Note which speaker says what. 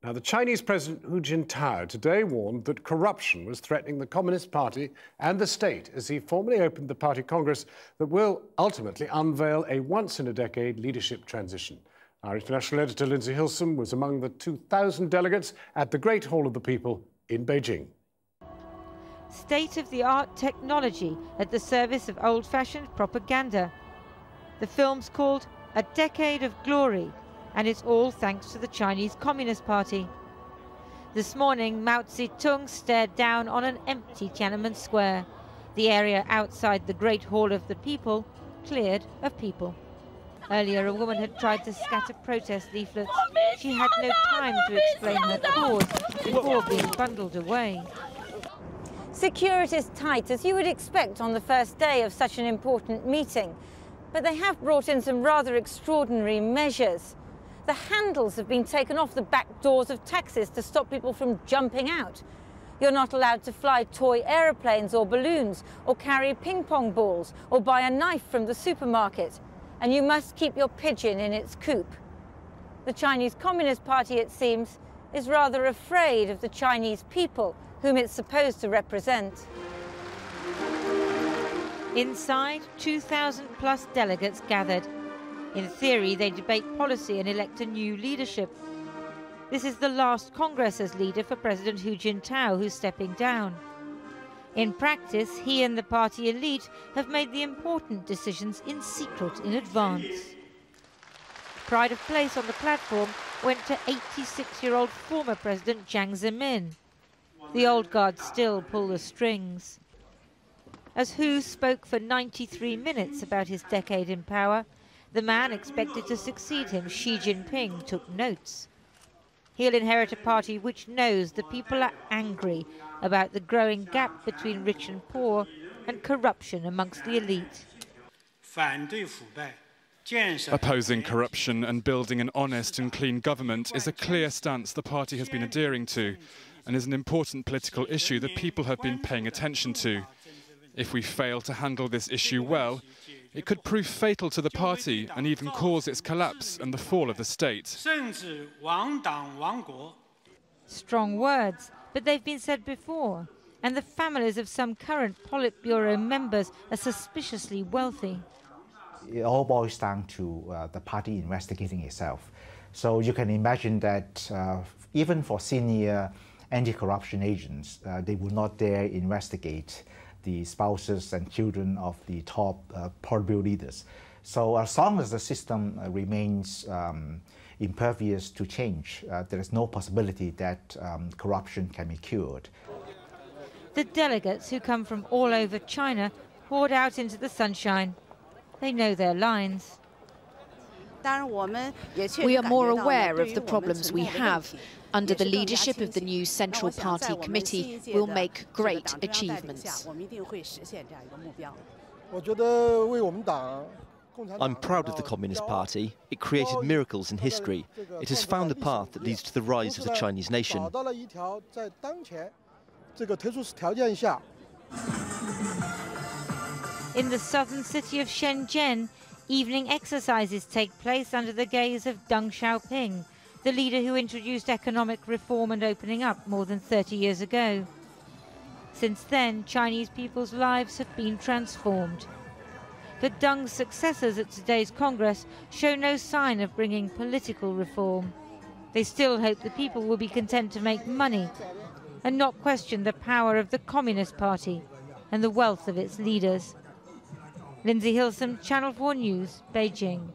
Speaker 1: Now, the Chinese President Hu Jintao today warned that corruption was threatening the Communist Party and the state as he formally opened the party congress that will ultimately unveil a once-in-a-decade leadership transition. Our international editor Lindsay Hilsum was among the 2,000 delegates at the Great Hall of the People in Beijing.
Speaker 2: State-of-the-art technology at the service of old-fashioned propaganda. The film's called A Decade of Glory, and it's all thanks to the Chinese Communist Party. This morning, Mao Zedong stared down on an empty Tiananmen Square, the area outside the Great Hall of the People cleared of people. Earlier, a woman had tried to scatter protest leaflets. She had no time to explain her cause before being bundled away.
Speaker 3: Security is tight, as you would expect on the first day of such an important meeting. But they have brought in some rather extraordinary measures. The handles have been taken off the back doors of taxis to stop people from jumping out. You're not allowed to fly toy aeroplanes or balloons, or carry ping-pong balls, or buy a knife from the supermarket. And you must keep your pigeon in its coop. The Chinese Communist Party, it seems, is rather afraid of the Chinese people, whom it's supposed to represent.
Speaker 2: Inside, 2,000-plus delegates gathered. In theory, they debate policy and elect a new leadership. This is the last Congress as leader for President Hu Jintao, who's stepping down. In practice, he and the party elite have made the important decisions in secret in advance. Pride of place on the platform went to 86-year-old former President Jiang Zemin. The old guard still pull the strings. As Hu spoke for 93 minutes about his decade in power, the man expected to succeed him, Xi Jinping, took notes. He'll inherit a party which knows the people are angry about the growing gap between rich and poor and corruption amongst the elite.
Speaker 4: Opposing corruption and building an honest and clean government is a clear stance the party has been adhering to, and is an important political issue that people have been paying attention to. If we fail to handle this issue well, it could prove fatal to the party and even cause its collapse and the fall of the state.
Speaker 2: Strong words, but they've been said before, and the families of some current Politburo members are suspiciously wealthy.
Speaker 5: It all boils down to the party investigating itself. So you can imagine that even for senior anti-corruption agents, they will not dare investigate the spouses and children of the top Politburo leaders. So as long as the system remains impervious to change, there is no possibility that corruption can be cured.
Speaker 2: The delegates, who come from all over China, poured out into the sunshine. They know their lines.
Speaker 6: We are more aware of the problems we have. Under the leadership of the new Central Party Committee, we'll make great achievements.
Speaker 7: I'm proud of the Communist Party. It created miracles in history. It has found the path that leads to the rise of the Chinese nation.
Speaker 2: In the southern city of Shenzhen, evening exercises take place under the gaze of Deng Xiaoping, the leader who introduced economic reform and opening up more than 30 years ago. Since then, Chinese people's lives have been transformed. But Deng's successors at today's Congress show no sign of bringing political reform. They still hope the people will be content to make money and not question the power of the Communist Party and the wealth of its leaders. Lindsay Hilsum, Channel 4 News, Beijing.